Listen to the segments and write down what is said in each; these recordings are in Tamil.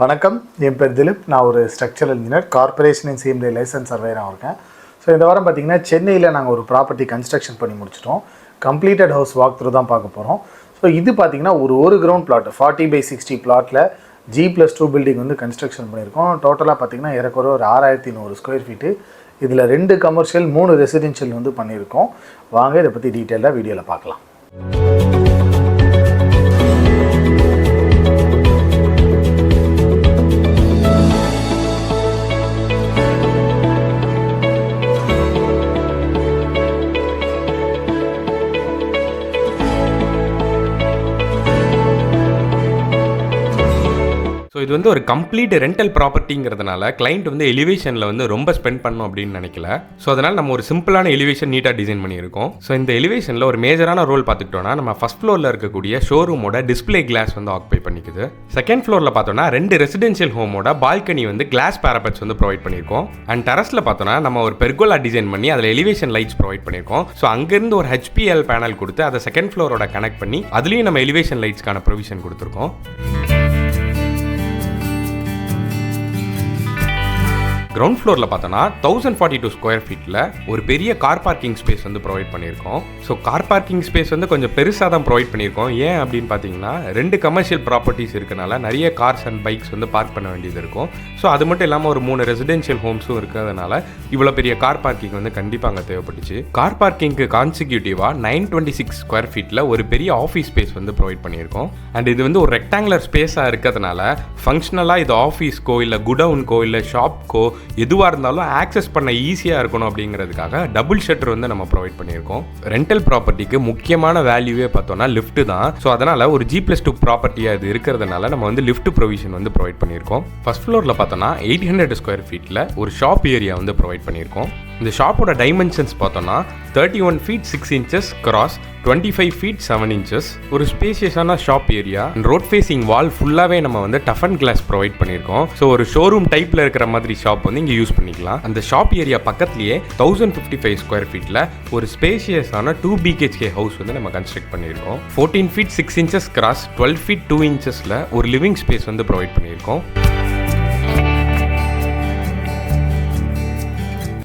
வணக்கம், என் பேர் திலீப். நான் ஒரு structural engineer, corporation and CMD licence சர்வேயராக இருக்கேன். ஸோ இந்த வாரம் பார்த்திங்கன்னா சென்னையில் நாங்கள் ஒரு ப்ராப்பர்ட்டி கன்ஸ்ட்ரக்ஷன் பண்ணி முடிச்சிட்டோம். கம்ப்ளீட்டட் ஹவுஸ் வாக் த்ரூ தான் பார்க்க போகிறோம். ஸோ இது பார்த்திங்கன்னா ஒரு கிரவுண்ட் பிளாட் 40/60 பிளாட்டில் G+2 பில்டிங் வந்து கன்ஸ்ட்ரக்ஷன் பண்ணியிருக்கோம். டோட்டலாக பார்த்திங்கன்னா ஏறக்குறைய ஒரு 6100 ஸ்கொயர் ஃபீட்டு. இதில் 2 கமர்ஷியல் 3 ரெசிடென்ஷியல் வந்து பண்ணியிருக்கோம். வாங்க இதை பற்றி டீட்டெயிலாக வீடியோவில் பார்க்கலாம். ஸோ இது வந்து ஒரு கம்ப்ளீட் ரெண்டல் ப்ராப்பர்ட்டிங்கிறதுனால கிளைண்ட் வந்து எலிவேஷனில் வந்து ரொம்ப ஸ்பெண்ட் பண்ணணும் அப்படின்னு நினைக்கல. ஸோ அதனால் நம்ம ஒரு சிம்பிளான எலிவேஷன் நீட்டாக டிசைன் பண்ணியிருக்கோம். ஸோ இந்த எலிவேஷனில் ஒரு மேஜரான ரோல் பார்த்துக்கிட்டோம்னா நம்ம ஃபர்ஸ்ட் ஃப்ளோரில் இருக்கக்கூடிய ஷோரூமோட டிஸ்பிளே கிளாஸ் வந்து ஆக்குபை பண்ணிக்குது. செகண்ட் ஃப்ளோரில் பார்த்தோம்னா 2 ரெசிடென்ஷியல் ஹோமோட பால்கனி வந்து கிளாஸ் பேரபெட்ஸ் வந்து ப்ரொவைட் பண்ணியிருக்கோம். அண்ட் டெரஸில் பார்த்தோம்னா நம்ம ஒரு பெர்கோலா டிசைன் பண்ணி அதில் எலிவேஷன் லைட்ஸ் ப்ரொவைட் பண்ணியிருக்கோம். ஸோ அங்கேருந்து ஒரு HPL பேனல் கொடுத்து அதை செகண்ட் ஃப்ளோரோட கனெக்ட் பண்ணி அதுலேயும் நம்ம எலிவேஷன் லைட்ஸ்க்கான ப்ரொவிஷன் கொடுத்துருக்கோம். கிரவுண்ட் ஃப்ளோரில் பார்த்தோன்னா 1042 ஸ்கொயர் ஃபீட்டில் ஒரு பெரிய கார் பார்க்கிங் ஸ்பேஸ் வந்து ப்ரொவைட் பண்ணியிருக்கோம். ஸோ கார் பார்க்கிங் ஸ்பேஸ் வந்து கொஞ்சம் பெருசாக தான் ப்ரொவைட் பண்ணியிருக்கோம். ஏன் அப்படின்னு பார்த்தீங்கன்னா 2 கமர்ஷியல் ப்ராப்பர்ட்டிஸ் இருக்கனால நிறைய கார்ஸ் அண்ட் பைக்ஸ் வந்து பார்க் பண்ண வேண்டியது இருக்கும். ஸோ அது மட்டும் இல்லாமல் ஒரு 3 ரெசிடென்ஷியல் ஹோம்ஸும் இருக்கிறதுனால இவ்வளோ பெரிய கார் பார்க்கிங் வந்து கண்டிப்பாக அங்கே தேவைப்பட்டுச்சு. கார் பார்க்கிங்க்கு கான்சிக்யூட்டிவாக 926 ஸ்கொயர் ஃபீட்டில் ஒரு பெரிய ஆஃபீஸ் ஸ்பேஸ் வந்து ப்ரொவைட் பண்ணியிருக்கோம். அண்ட் இது வந்து ஒரு ரெக்டாங்குலர் ஸ்பேஸாக இருக்கிறதுனால ஃபங்க்ஷனலாக இது ஆஃபீஸ்க்கோ இல்லை குடவுன்கோ இல்லை ஷாப்க்கோ எதுவாக இருந்தாலும் ஆக்சஸ் பண்ண ஈஸியாக இருக்கணும் அப்படிங்கிறதுக்காக டபுள் ஷட்டர் வந்து நம்ம ப்ரொவைட் பண்ணியிருக்கோம். ரெண்டல் ப்ராப்பர்ட்டிக்கு முக்கியமான வேல்யூவே பார்த்தோம்னா லிஃப்ட் தான். ஸோ அதனால் ஒரு G+2 ப்ராப்பர்ட்டியாக இது இருக்கிறதுனால நம்ம வந்து லிஃப்ட் ப்ரொவிஷன் வந்து ப்ரொவைட் பண்ணியிருக்கோம். ஃபர்ஸ்ட் ஃப்ளோரில் பார்த்தோம்னா 800 ஸ்கொயர் ஃபீட்டில் ஒரு ஷாப் ஏரியா வந்து ப்ரொவைட் பண்ணியிருக்கோம். இந்த ஷாப்போட டைமென்ஷன்ஸ் பார்த்தோம்னா 31 feet 6 inches cross 25 feet 7 inches. ஒரு ஸ்பேஷியஸான ஷாப் ஏரியா. ரோட் ஃபேசிங் வால் ஃபுல்லாகவே நம்ம வந்து டஃப் அண்ட் கிளாஸ் ப்ரொவைட் பண்ணியிருக்கோம். ஸோ ஒரு ஷோரூம் டைப்பில் இருக்கிற மாதிரி ஷாப் வந்து இங்கே யூஸ் பண்ணிக்கலாம். அந்த ஷாப் ஏரியா பக்கத்துலேயே 1055 ஸ்கொயர் ஃபீட்டில் ஒரு ஸ்பேஷியஸான 2 BHK ஹவுஸ் வந்து நம்ம கன்ஸ்ட்ரக்ட் பண்ணியிருக்கோம். 14 feet 6 inches cross 12 feet 2 inches ஒரு லிவிங் ஸ்பேஸ் வந்து ப்ரொவைட் பண்ணியிருக்கோம்.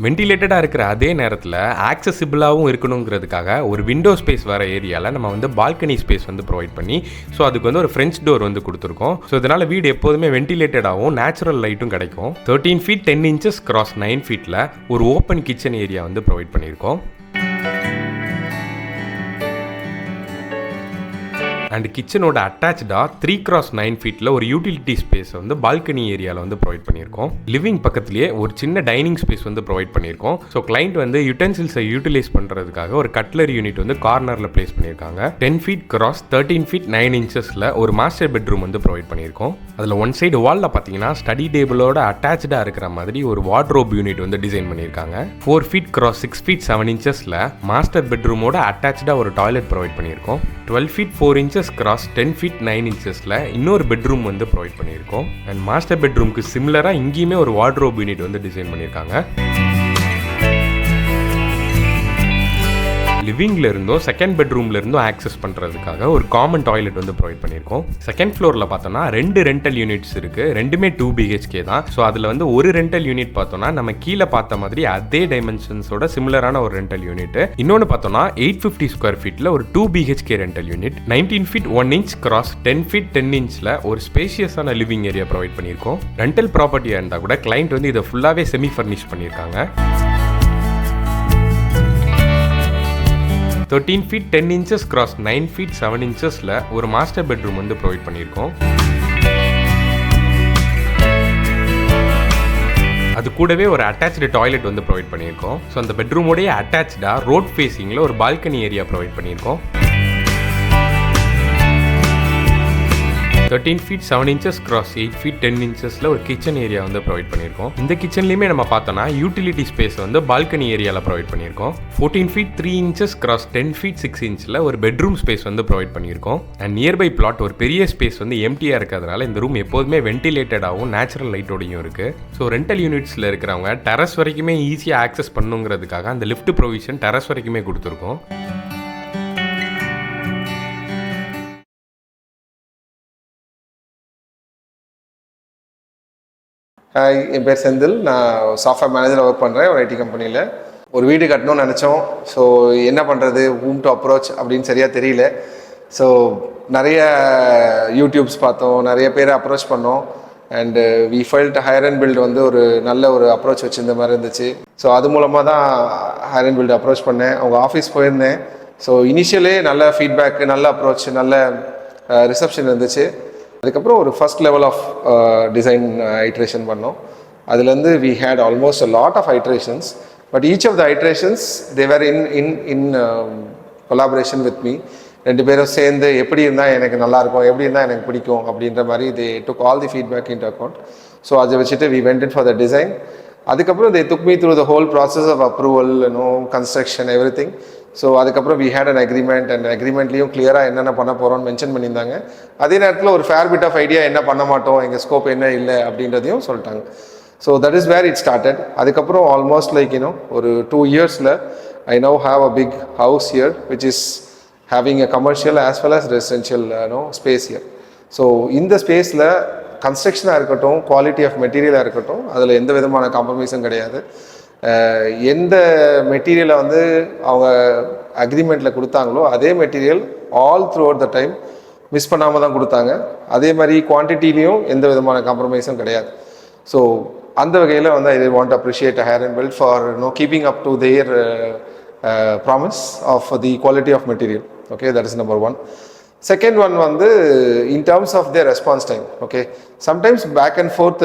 வென்டிலேட்டடாக இருக்கிற அதே நேரத்தில் ஆக்சசிபிளாகவும் இருக்கணுங்கிறதுக்காக ஒரு விண்டோ ஸ்பேஸ் வர ஏரியாவில் நம்ம வந்து பால்கனி ஸ்பேஸ் வந்து ப்ரொவைட் பண்ணி ஸோ அதுக்கு வந்து ஒரு ஃப்ரெஞ்ச் டோர் வந்து கொடுத்துருக்கோம். ஸோ இதனால் வீடு எப்போதுமே வென்டிலேட்டடாகவும் நேச்சுரல் லைட்டும் கிடைக்கும். 13 feet 10 inches கிராஸ் 9 feetல ஒரு ஓப்பன் கிச்சன் ஏரியா வந்து ப்ரொவைட் பண்ணியிருக்கோம். அண்ட் கிச்சனோட அட்டாச்சாக 3x9 ஃபீட்டில் ஒரு யூட்டிலிட்டி ஸ்பேஸ் வந்து பால்கனி ஏரியாவில் வந்து ப்ரொவைட் பண்ணியிருக்கோம். லிவிங் பக்கத்துலேயே ஒரு சின்ன டைனிங் ஸ்பேஸ் வந்து ப்ரொவைட் பண்ணியிருக்கோம். ஸோ கிளைண்ட் வந்து யூட்டென்சில்ஸை யூட்டிலைஸ் பண்ணுறதுக்காக ஒரு கட்லரி யூனிட் வந்து கார்னரில் பிளேஸ் பண்ணியிருக்காங்க. 10 feet கிராஸ் 13 feet 9 inches ஒரு மாஸ்டர் பெட்ரூம் வந்து ப்ரொவைட் பண்ணியிருக்கோம். அதில் ஒன் சைடு வாலில் பார்த்தீங்கன்னா ஸ்டடி டேபிளோட அட்டாச்சாக இருக்கிற மாதிரி ஒரு வார்ட்ரோப் யூனிட் வந்து டிசைன் பண்ணியிருக்காங்க. 4 feet cross 6 feet 7 inches master பெட்ரூமோட அட்டாச்சாக ஒரு டாய்லெட் ப்ரொவைட் பண்ணியிருக்கோம். 12 feet 4 inches cross 10 feet 9 inches இன்னொரு பெட்ரூம் வந்து ப்ரொவைட் பண்ணியிருக்கோம். அண்ட் மாஸ்டர் பெட்ரூம்க்கு சிமிலராக இங்கேயுமே ஒரு வார்ட்ரோப் யூனிட் வந்து டிசைன் பண்ணியிருக்காங்க. லிவிங்ல இருந்தோ செகண்ட் பெட்ரூம்ல இருந்தோ ஆக்சஸ் பண்றதுக்காக ஒரு காமன் டாய்லெட் வந்து ப்ரொவைட் பண்ணியிருக்கோம். செகண்ட் ஃப்ளோர்ல பார்த்தோம்னா 2 ரெண்டல் யூனிட்ஸ் இருக்கு. ரெண்டுமே 2 BHK தான். ஸோ அதுல வந்து ஒரு ரெண்டல் யூனிட் பார்த்தோம்னா நம்ம கீழே பார்த்த மாதிரி அதே டைமென்ஷன்ஸோட சிமிலரான ஒரு ரெண்டல் யூனிட். இன்னொன்று பார்த்தோம்னா 850 ஸ்கொயர் ஃபீட்ல ஒரு 2 BHK rental unit. 19 feet 1 inch cross 10 feet 10 inchல ஒரு ஸ்பேஷியஸான லிவிங் ஏரியா ப்ரொவைட் பண்ணியிருக்கோம். ரெண்டல் ப்ராப்பர்ட்டியா இருந்தா கூட கிளைண்ட் வந்து இதை ஃபுல்லாவே செமி ஃபர்னிஷ் பண்ணியிருக்காங்க. 13 feet 10 inches cross 9 feet 7 inches ஒரு மாஸ்டர் பெட்ரூம் வந்து ப்ரொவைட் பண்ணியிருக்கோம். அது கூடவே ஒரு அட்டாச்டு டாய்லெட் வந்து ப்ரொவைட் பண்ணியிருக்கோம். ஸோ அந்த பெட்ரூமோடைய அட்டாச்சாக ரோட் ஃபேஸிங்கில் ஒரு பால்கனி ஏரியா ப்ரொவைட் பண்ணியிருக்கோம். 13 feet 7 inches cross 8 feet 10 inches ஒரு கிச்சன் ஏரியா வந்து ப்ரொவைட் பண்ணியிருக்கோம். இந்த கிச்சன்லையுமே நம்ம பார்த்தோம்னா யூட்டிலிட்டி ஸ்பேஸ் வந்து பால்கனி ஏரியாவில் ப்ரொவைட் பண்ணியிருக்கோம். 14 feet 3 inches கிராஸ் 10 feet 6 inchல ஒரு பெட்ரூம் ஸ்பேஸ் வந்து ப்ரொவைட் பண்ணியிருக்கோம். அண்ட் நியர்பை பிளாட் ஒரு பெரிய ஸ்பேஸ் வந்து எம்டியாக இருக்கிறதுனால இந்த ரூம் எப்போதுமே வென்டிலேட்டடாகவும் நேச்சுரல் லைட்டோடையும் இருக்குது. ஸோ ரெண்டல் யூனிட்ஸில் இருக்கிறவங்க டெரஸ் வரைக்குமே ஈஸியாக ஆக்சஸ் பண்ணுங்கிறதுக்காக அந்த லிஃப்ட் ப்ரொவிஷன் டெரஸ் வரைக்குமே கொடுத்துருக்கோம். ஹாய், என் பேர் செந்தில். நான் சாஃப்ட்வேர் மேனேஜராக ஒர்க் பண்ணுறேன் ஒரு ஐடி கம்பெனியில். ஒரு வீடு கட்டணும்னு நினச்சோம். ஸோ என்ன பண்ணுறது, whom to approach அப்படின்னு சரியாக தெரியல. ஸோ நிறைய யூடியூப்ஸ் பார்த்தோம், நிறைய பேரை அப்ரோச் பண்ணோம். And we felt higher and build வந்து ஒரு நல்ல ஒரு அப்ரோச் வச்சுருந்த மாதிரி இருந்துச்சு. ஸோ அது மூலமாக தான் ஹையர் அண்ட் பில்ட் அப்ரோச் பண்ணேன். அவங்க ஆஃபீஸ் போயிருந்தேன். ஸோ இனிஷியலே நல்ல ஃபீட்பேக்கு, நல்ல அப்ரோச், நல்ல ரிசப்ஷன் இருந்துச்சு. அதுக்கப்புறம் ஒரு first level of design iteration பண்ணோம். அதுலேருந்து we had almost a lot of iterations, but each of the iterations they were in collaboration with me. ரெண்டு பேரும் சேர்ந்து எப்படி இருந்தால் எனக்கு நல்லாயிருக்கும், எப்படி இருந்தால் எனக்கு பிடிக்கும் அப்படின்ற மாதிரி they took all the feedback into account. So அதை வச்சுட்டு we went in for the design. அதுக்கப்புறம் they took me through the whole process of approval, construction, everything. So அதுக்கப்புறம் we had an agreement. And அக்ரிமெண்ட்லேயும் கிளியராக என்னென்ன பண்ண போகிறோம்னு மென்ஷன் பண்ணியிருந்தாங்க. அதே நேரத்தில் ஒரு ஃபேர் பிட் ஆஃப் ஐடியா என்ன பண்ண மாட்டோம், எங்கள் ஸ்கோப் என்ன இல்லை அப்படின்றதையும் சொல்லிட்டாங்க. So that is where it started. அதுக்கப்புறம் ஆல்மோஸ்ட் லைக் ஒரு 2 yearsல I now have a big house here which is having a commercial as well as residential space here. So இந்த ஸ்பேஸில் கன்ஸ்ட்ரக்ஷனாக இருக்கட்டும், குவாலிட்டி ஆஃப் மெட்டீரியலாக இருக்கட்டும், அதில் எந்த விதமான காம்ப்ரமைஸும் கிடையாது. எந்த மெட்டீரியலை வந்து அவங்க அக்ரிமெண்ட்டில் கொடுத்தாங்களோ அதே material all through out the time miss பண்ணாமல் தான் கொடுத்தாங்க. அதே மாதிரி குவான்டிட்டிலையும் எந்த விதமான காம்ப்ரமைஸும் கிடையாது. ஸோ அந்த வகையில் வந்து I want to appreciate Hire and Build for keeping up to their promise of the quality of material. Okay, that is number 1. Second one வந்து in terms of their response time. Okay, sometimes back and forth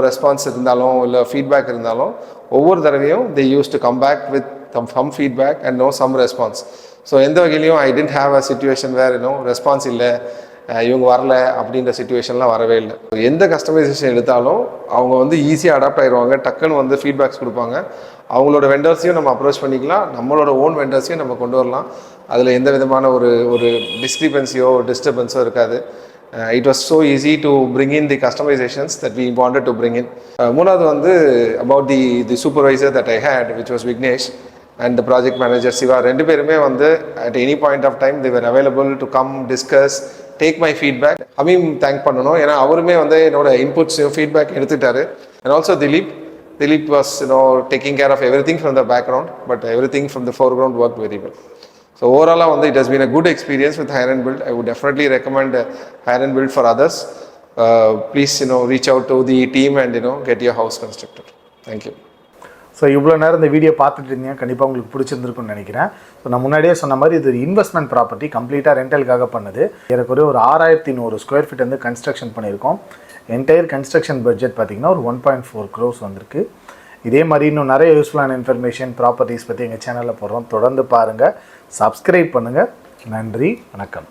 response இருந்தாலும் இல்லை ஃபீட்பேக் இருந்தாலும் ஒவ்வொரு தடவையும் they use to come back with some feedback and some response. So எந்த வகையிலையும் I didn't have a situation where response இல்லை, இவங்க வரல அப்படின்ற சிச்சுவேஷன்லாம் வரவே இல்லை. எந்த கஸ்டமைசேஷன் எடுத்தாலும் அவங்க வந்து ஈஸியாக அடாப்ட் ஆகிடுவாங்க, டக்குன்னு வந்து ஃபீட்பேக்ஸ் கொடுப்பாங்க. அவங்களோட வெண்டர்ஸையும் நம்ம அப்ரோச் பண்ணிக்கலாம், நம்மளோட ஓன் வெண்டர்ஸையும் நம்ம கொண்டு வரலாம். அதில் எந்த விதமான ஒரு டிஸ்க்ரிபன்சியோ டிஸ்டர்பன்ஸோ இருக்காது. It was so easy to bring in the customizations that we wanted to bring in. மூணாவது வந்து about the supervisor that I had, which was Vignesh, and the project manager Siva. ரெண்டு பேருமே வந்து at any point of time they were available to come discuss, take my feedback. அவையும் தேங்க் பண்ணணும், ஏன்னா அவருமே வந்து என்னோட இன்புட்ஸ் ஃபீட்பேக் எடுத்துட்டாரு. And also Dilip was taking care of everything from the background, but everything from the foreground worked very well. So overall வந்து it has been a good experience with HireandBuild. I would definitely recommend HireandBuild for others. Please reach out to the team and get your house constructed. Thank you. So இவ்வளோ நேரம் இந்த வீடியோ பார்த்துட்டு இருந்தீங்க, கண்டிப்பாக உங்களுக்கு பிடிச்சிருந்துருக்குன்னு நினைக்கிறேன். ஸோ நான் முன்னாடியே சொன்ன மாதிரி இது இன்வெஸ்ட்மெண்ட் ப்ராப்பர்ட்டி, கம்ப்ளீட்டாக ரெண்டலுக்காக பண்ணது. எனக்கு ஒரு 6100 ஸ்கொயர் ஃபீட் வந்து கன்ஸ்ட்ரக்ஷன் பண்ணியிருக்கோம். என்டையர் கன்ஸ்ட்ரக்ஷன் பட்ஜெட் பார்த்திங்கன்னா ஒரு 1.4 crores வந்திருக்கு. இதே மாதிரி இன்னும் நிறைய யூஸ்ஃபுல்லான இன்ஃபர்மேஷன் ப்ராப்பர்ட்டிஸ் பற்றி எங்கள் சேனலில் போடுறோம். தொடர்ந்து பாருங்கள், சப்ஸ்கிரைப் பண்ணுங்கள். நன்றி, வணக்கம்.